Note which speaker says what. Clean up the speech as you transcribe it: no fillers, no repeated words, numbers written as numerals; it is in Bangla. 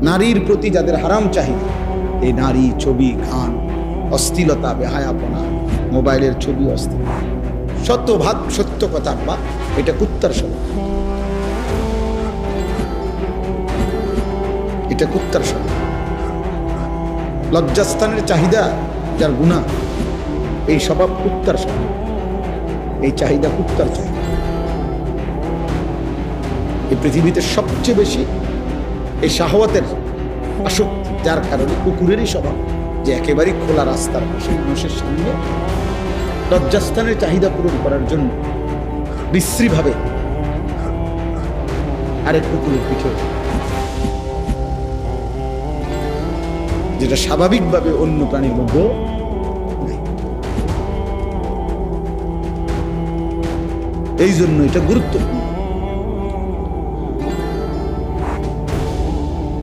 Speaker 1: নারীর প্রতি যাদের হারাম চাহিদা, এই নারী, ছবি, গান, অশ্লীলতা, বেহায়াপনা, মোবাইলের ছবি, অশ্লীল, শতভাগ সত্য কথা বা এটা কুত্তার স্বভাব, এটা কুত্তার স্বভাব। লজ্জাস্থানের চাহিদা যার গুনাহ, এই স্বভাব কুত্তার স্বভাব, এই চাহিদা কুত্তার চাহিদা। এই পৃথিবীতে সবচেয়ে বেশি এই শাহওয়াতের আসক্তি, যার কারণে কুকুরেরই স্বভাব যে একেবারেই খোলা রাস্তার পাশে মানুষের সামনে লজ্জাস্থানের চাহিদা পূরণ করার জন্য বিশ্রীভাবে আরেক কুকুরের পিঠে, যেটা স্বাভাবিকভাবে অন্য প্রাণীর মধ্যে নাই। এই জন্য এটা গুরুত্বপূর্ণ।